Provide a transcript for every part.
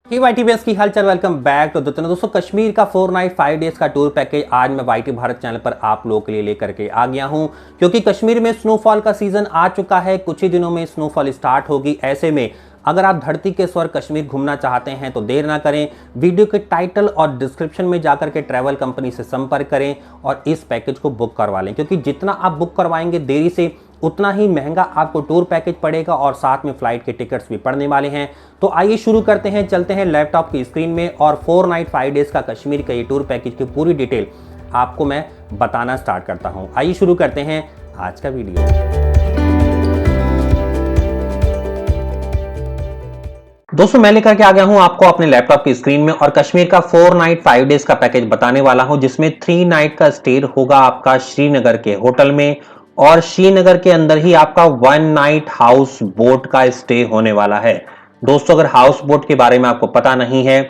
YTBS की हालचाल, welcome back तो दोस्तों कश्मीर का 4 नाइट 5 डेज का टूर पैकेज आज मैं YT भारत चैनल पर आप लोगों के लिए लेकर के आ गया हूं, क्योंकि कश्मीर में स्नोफॉल का सीजन आ चुका है। कुछ ही दिनों में स्नोफॉल स्टार्ट होगी। ऐसे में अगर आप धरती के स्वर कश्मीर घूमना चाहते हैं तो देर ना करें, वीडियो के टाइटल और डिस्क्रिप्शन में जाकर के ट्रैवल कंपनी से संपर्क करें और इस पैकेज को बुक करवा लें, क्योंकि जितना आप बुक करवाएंगे देरी से उतना ही महंगा आपको टूर पैकेज पड़ेगा और साथ में फ्लाइट के टिकट्स भी पड़ने वाले हैं। तो आइए शुरू करते हैं, चलते हैं लैपटॉप की स्क्रीन में और 4 नाइट 5 डेज का कश्मीर का ये टूर पैकेज की पूरी डिटेल आपको मैं बताना स्टार्ट करता हूं। आइए शुरू करते हैं आज का वीडियो। दोस्तों मैं लेकर के आ गया हूं आपको अपने लैपटॉप की स्क्रीन में और कश्मीर का 4 नाइट 5 डेज का पैकेज बताने वाला हूं, जिसमें 3 नाइट का स्टे होगा आपका श्रीनगर के होटल में और श्रीनगर के अंदर ही आपका 1 नाइट हाउस बोट का स्टे होने वाला है। दोस्तों अगर हाउस बोट के बारे में आपको पता नहीं है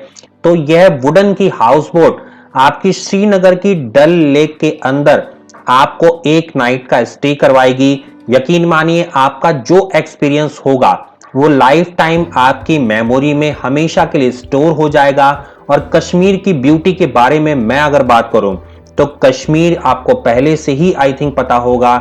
तो यह वुडन की हाउस बोट आपकी श्रीनगर की डल लेक के अंदर आपको 1 नाइट का स्टे करवाएगी। यकीन मानिए आपका जो एक्सपीरियंस होगा वो लाइफ टाइम आपकी मेमोरी में हमेशा के लिए स्टोर हो जाएगा। और कश्मीर की ब्यूटी के बारे में मैं अगर बात करूं तो कश्मीर आपको पहले से ही आई थिंक पता होगा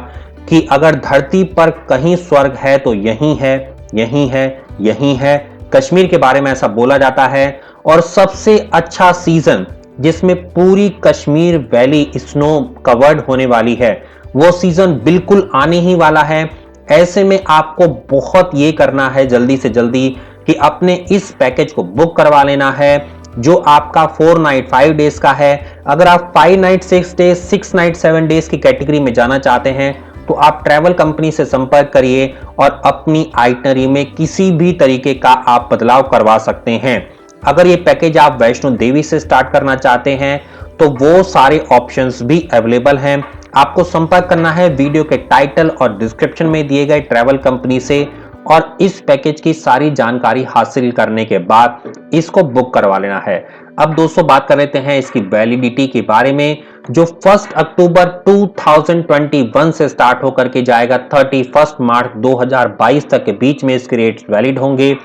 कि अगर धरती पर कहीं स्वर्ग है तो यही है, यही है, यही है। कश्मीर के बारे में ऐसा बोला जाता है। और सबसे अच्छा सीजन जिसमें पूरी कश्मीर वैली स्नो कवर्ड होने वाली है वो सीजन बिल्कुल आने ही वाला है। ऐसे में आपको बहुत ये करना है जल्दी से जल्दी कि अपने इस पैकेज को बुक करवा लेना है जो आपका 4 नाइट 5 डेज का है। अगर आप 5 नाइट 6 डेज 6 नाइट 7 डेज की कैटेगरी में जाना चाहते हैं तो आप ट्रैवल कंपनी से संपर्क करिए और अपनी आइटनरी में किसी भी तरीके का आप बदलाव करवा सकते हैं। अगर ये पैकेज आप वैष्णो देवी से स्टार्ट करना चाहते हैं तो वो सारे ऑप्शंस भी अवेलेबल हैं। आपको संपर्क करना है वीडियो के टाइटल और डिस्क्रिप्शन में दिए गए ट्रैवल कंपनी से और इस पैकेज की सारी जानकारी हासिल करने के बाद इसको बुक करवा लेना है। अब दोस्तों बात कर लेते हैं इसकी वैलिडिटी के बारे में, जो 1 अक्टूबर 2021 से स्टार्ट होकर के जाएगा 31 मार्च 2022 तक के बीच में इसके रेट वैलिड होंगे।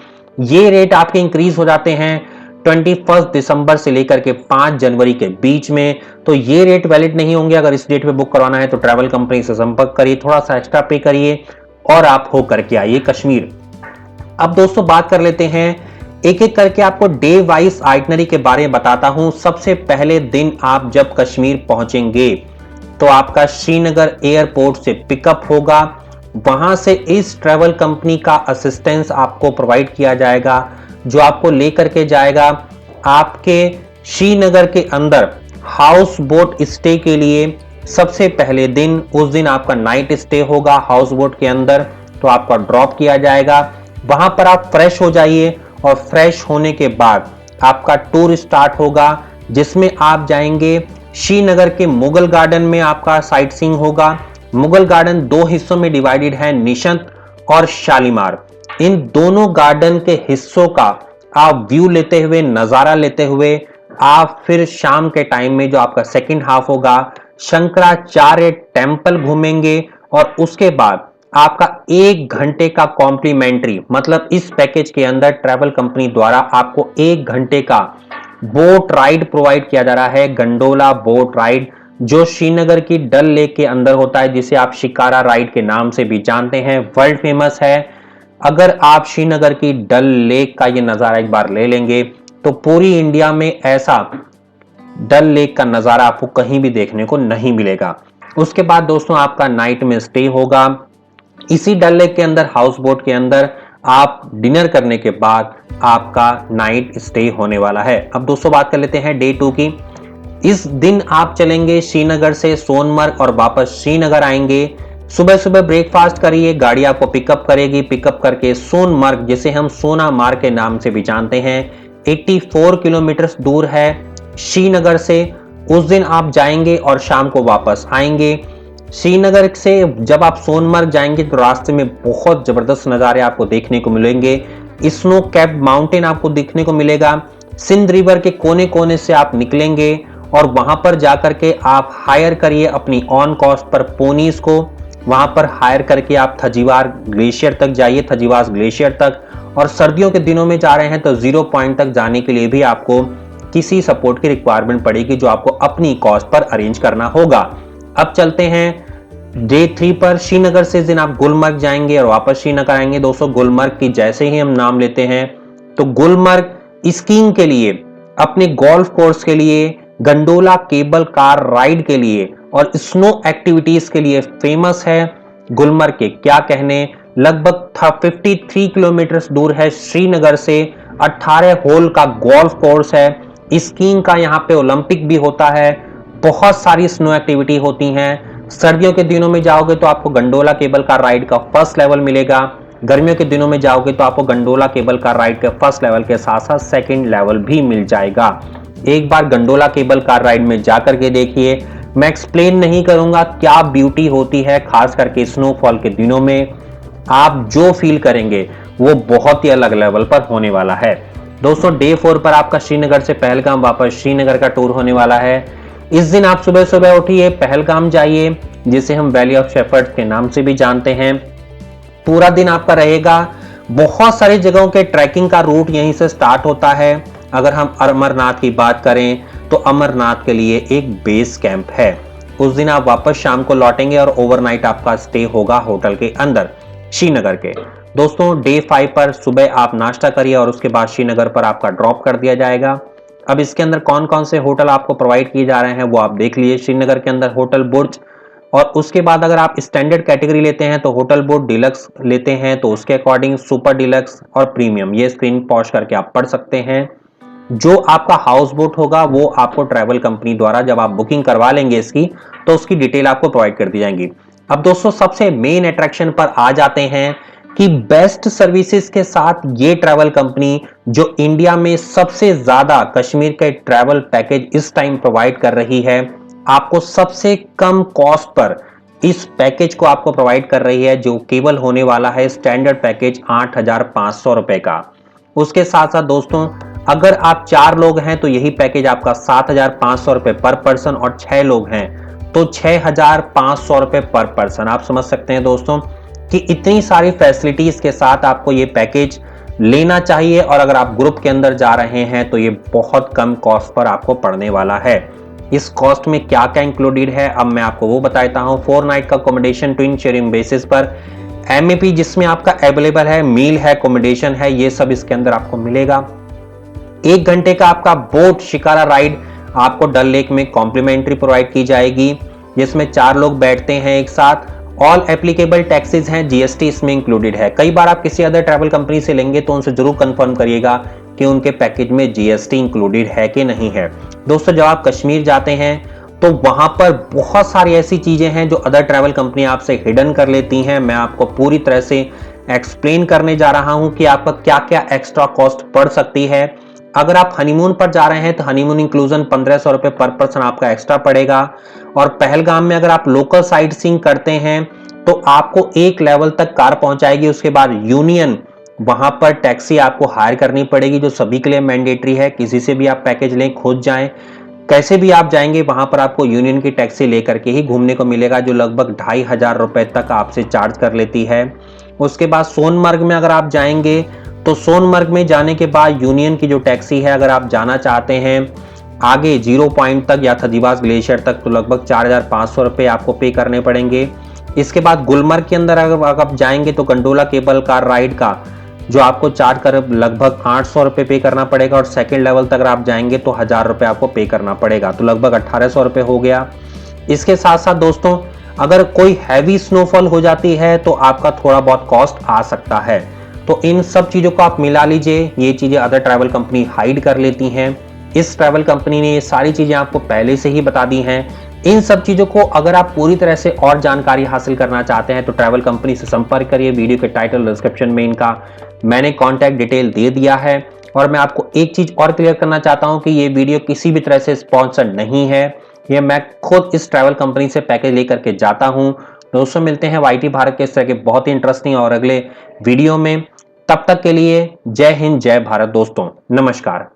ये रेट आपके इंक्रीज हो जाते हैं 21 दिसंबर से लेकर के 5 जनवरी के बीच में, तो ये रेट वैलिड नहीं होंगे। अगर इस डेट पे बुक करवाना है तो ट्रैवल कंपनी से संपर्क करिए, थोड़ा सा एक्स्ट्रा पे करिए और आप हो करके आइए कश्मीर। अब दोस्तों बात कर लेते हैं एक एक करके, आपको डे वाइज आइटनरी के बारे में बताता हूं। सबसे पहले दिन आप जब कश्मीर पहुंचेंगे तो आपका श्रीनगर एयरपोर्ट से पिकअप होगा। वहां से इस ट्रैवल कंपनी का असिस्टेंस आपको प्रोवाइड किया जाएगा जो आपको लेकर के जाएगा आपके श्रीनगर के अंदर हाउस बोट स्टे के लिए। सबसे पहले दिन उस दिन आपका नाइट स्टे होगा हाउस बोट के अंदर, तो आपका ड्रॉप किया जाएगा। वहां पर आप फ्रेश हो जाइए और फ्रेश होने के बाद आपका टूर स्टार्ट होगा, जिसमें आप जाएंगे श्रीनगर के मुगल गार्डन में आपका साइट सीइंग होगा। मुगल गार्डन 2 हिस्सों में डिवाइडेड है, निशंत और शालीमार। इन दोनों गार्डन के हिस्सों का आप व्यू लेते हुए, नजारा लेते हुए आप फिर शाम के टाइम में जो आपका सेकंड हाफ होगा शंकराचार्य टेम्पल घूमेंगे। और उसके बाद आपका 1 घंटे का कॉम्प्लीमेंट्री, मतलब इस पैकेज के अंदर ट्रैवल कंपनी द्वारा आपको 1 घंटे का बोट राइड प्रोवाइड किया जा रहा है, गंडोला बोट राइड, जो श्रीनगर की डल लेक के अंदर होता है, जिसे आप शिकारा राइड के नाम से भी जानते हैं, वर्ल्ड फेमस है। अगर आप श्रीनगर की डल लेक का ये नजारा एक बार ले लेंगे तो पूरी इंडिया में ऐसा डल लेक का नजारा आपको कहीं भी देखने को नहीं मिलेगा। उसके बाद दोस्तों आपका नाइट में स्टे होगा इसी डल लेक के अंदर, हाउस बोट के अंदर। आप डिनर करने के बाद आपका नाइट स्टे होने वाला है। अब दोस्तों बात कर लेते हैं डे 2 की। इस दिन आप चलेंगे श्रीनगर से सोनमर्ग और वापस श्रीनगर आएंगे। सुबह सुबह ब्रेकफास्ट करिए, गाड़ी आपको पिकअप करेगी। पिकअप करके सोनमर्ग, जिसे हम सोना मार्ग के नाम से भी जानते हैं, 84 किलोमीटर दूर है श्रीनगर से। उस दिन आप जाएंगे और शाम को वापस आएंगे। श्रीनगर से जब आप सोनमर्ग जाएंगे तो रास्ते में बहुत जबरदस्त नज़ारे आपको देखने को मिलेंगे। स्नो कैप्ड माउंटेन आपको देखने को मिलेगा। सिंध रिवर के कोने कोने से आप निकलेंगे और वहां पर जाकर के आप हायर करिए अपनी ऑन कॉस्ट पर पोनीज को, वहां पर हायर करके आप थजीवार ग्लेशियर तक जाइए, थजीवास ग्लेशियर तक। और सर्दियों के दिनों में जा रहे हैं तो 0 पॉइंट तक जाने के लिए भी आपको किसी सपोर्ट की रिक्वायरमेंट पड़ेगी, जो आपको अपनी कॉस्ट पर अरेंज करना होगा। अब चलते हैं डे 3 पर। श्रीनगर से इस दिन आप गुलमर्ग जाएंगे और वापस श्रीनगर आएंगे। दोस्तों गुलमर्ग की जैसे ही हम नाम लेते हैं तो गुलमर्ग स्कीइंग के लिए, अपने गोल्फ कोर्स के लिए, गंडोला केबल कार राइड के लिए और स्नो एक्टिविटीज के लिए फेमस है। गुलमर्ग के क्या कहने, लगभग 53 किलोमीटर दूर है श्रीनगर से। 18 होल का गोल्फ कोर्स है। स्कीइंग का यहाँ पे ओलंपिक भी होता है। बहुत सारी स्नो एक्टिविटी होती हैं। सर्दियों के दिनों में जाओगे तो आपको गंडोला केबल कार राइड का फर्स्ट लेवल मिलेगा। गर्मियों के दिनों में जाओगे तो आपको गंडोला केबल कार राइड के फर्स्ट लेवल के साथ साथ सेकंड लेवल भी मिल जाएगा। एक बार गंडोला केबल कार राइड में जाकर के देखिए। मैं एक्सप्लेन नहीं करूंगा क्या ब्यूटी होती है, खास करके स्नोफॉल के दिनों में आप जो फील करेंगे वो बहुत ही अलग लेवल पर होने वाला है। दोस्तों डे 4 पर आपका श्रीनगर से पहलगाम वापस श्रीनगर का टूर होने वाला है। इस दिन आप सुबह सुबह उठिए, पहलगाम जाइए, जिसे हम वैली ऑफ शेफर्ड्स के नाम से भी जानते हैं। पूरा दिन आपका रहेगा। बहुत सारी जगहों के ट्रैकिंग का रूट यहीं से स्टार्ट होता है। अगर हम अमरनाथ की बात करें तो अमरनाथ के लिए एक बेस कैंप है। उस दिन आप वापस शाम को लौटेंगे और ओवरनाइट आपका स्टे होगा होटल के अंदर श्रीनगर के। दोस्तों डे 5 पर सुबह आप नाश्ता करिए और उसके बाद श्रीनगर पर आपका ड्रॉप कर दिया जाएगा। अब इसके अंदर कौन कौन से होटल आपको प्रोवाइड किए जा रहे हैं वो आप देख लीजिए। श्रीनगर के अंदर होटल बुर्ज, और उसके बाद अगर आप स्टैंडर्ड कैटेगरी लेते हैं तो होटल बोट डिलक्स लेते हैं तो उसके अकॉर्डिंग सुपर डिलक्स और प्रीमियम, ये स्क्रीन पॉज करके आप पढ़ सकते हैं। जो आपका हाउस बोट होगा वो आपको ट्रैवल कंपनी द्वारा जब आप बुकिंग करवा लेंगे इसकी तो उसकी डिटेल आपको प्रोवाइड कर दी जाएंगी। अब दोस्तों सबसे मेन अट्रैक्शन पर आ जाते हैं कि बेस्ट सर्विसेज के साथ ये ट्रैवल कंपनी जो इंडिया में सबसे ज्यादा कश्मीर के ट्रैवल पैकेज इस टाइम प्रोवाइड कर रही है, आपको सबसे कम कॉस्ट पर इस पैकेज को आपको प्रोवाइड कर रही है, जो केवल होने वाला है स्टैंडर्ड पैकेज 8,500 रुपए का। उसके साथ साथ दोस्तों अगर आप 4 लोग हैं तो यही पैकेज आपका 7,500 रुपए पर पर्सन, और 6 लोग हैं तो 6,500 रुपए पर पर्सन। आप समझ सकते हैं दोस्तों कि इतनी सारी फैसिलिटीज के साथ आपको ये पैकेज लेना चाहिए। और अगर आप ग्रुप के अंदर जा रहे हैं तो ये बहुत कम कॉस्ट पर आपको पड़ने वाला है। इस कॉस्ट में क्या क्या इंक्लूडेड है अब मैं आपको वो बताता हूं। 4 नाइट का अकोमोडेशन ट्विन शेयरिंग बेसिस पर, एमएपी जिसमें आपका अवेलेबल है, मील है, अकोमोडेशन है, ये सब इसके अंदर आपको मिलेगा। 1 घंटे का आपका बोट शिकारा राइड आपको डल लेक में कॉम्प्लीमेंट्री प्रोवाइड की जाएगी, जिसमें 4 लोग बैठते हैं एक साथ। ऑल एप्लीकेबल टैक्सेस हैं, जीएसटी इसमें इंक्लूडेड है। कई बार आप किसी अदर ट्रैवल कंपनी से लेंगे तो उनसे जरूर कंफर्म करिएगा कि उनके पैकेज में जीएसटी इंक्लूडेड है कि नहीं है। दोस्तों जब आप कश्मीर जाते हैं तो वहां पर बहुत सारी ऐसी चीजें हैं जो अदर ट्रैवल कंपनी आपसे हिडन कर लेती हैं। मैं आपको पूरी तरह से एक्सप्लेन करने जा रहा हूं कि आपका क्या क्या एक्स्ट्रा कॉस्ट पड़ सकती है। अगर आप हनीमून पर जा रहे हैं तो हनीमून इंक्लूजन 1,500 रुपए पर पर्सन आपका एक्स्ट्रा पड़ेगा। और पहलगाम में अगर आप लोकल साइट सीइंग करते हैं तो आपको एक लेवल तक कार पहुंचाएगी। उसके बाद यूनियन वहां पर टैक्सी आपको हायर करनी पड़ेगी, जो सभी के लिए मैंडेटरी है। किसी से भी आप पैकेज लें, खुद जाएं, कैसे भी आप जाएंगे वहां पर आपको यूनियन की टैक्सी लेकर के ही घूमने को मिलेगा, जो लगभग 2,500 रुपए तक आपसे चार्ज कर लेती है। उसके बाद सोनमर्ग में अगर आप जाएंगे तो सोनमर्ग में जाने के बाद यूनियन की जो टैक्सी है, अगर आप जाना चाहते हैं आगे 0 पॉइंट तक या थजीवास ग्लेशियर तक, तो लगभग 4,500 रुपए आपको पे करने पड़ेंगे। इसके बाद गुलमर्ग के अंदर अगर आप जाएंगे तो गंडोला केबल कार राइड का जो आपको चार्ज कर लगभग 800 रुपए पे करना पड़ेगा, और सेकंड लेवल तक अगर आप जाएंगे तो 1,000 रुपए आपको पे करना पड़ेगा, तो लगभग 1,800 रुपए हो गया। इसके साथ साथ दोस्तों अगर कोई हैवी स्नोफॉल हो जाती है तो आपका थोड़ा बहुत कॉस्ट आ सकता है। तो इन सब चीजों को आप मिला लीजिए। ये चीजें अदर ट्रैवल कंपनी हाइड कर लेती हैं। इस ट्रैवल कंपनी ने ये सारी चीजें आपको पहले से ही बता दी हैं। इन सब चीजों को अगर आप पूरी तरह से और जानकारी हासिल करना चाहते हैं तो ट्रैवल कंपनी से संपर्क करिए। वीडियो के टाइटल डिस्क्रिप्शन में इनका मैंने कॉन्टैक्ट डिटेल दे दिया है। और मैं आपको एक चीज और क्लियर करना चाहता हूं कि ये वीडियो किसी भी तरह से स्पॉन्सर्ड नहीं है। ये मैं खुद इस ट्रैवल कंपनी से पैकेज लेकर के जाता हूं। दोस्तों मिलते हैं वाईटी भारत के इस तरह के बहुत ही इंटरेस्टिंग और अगले वीडियो में। तब तक के लिए जय हिंद, जय भारत दोस्तों, नमस्कार।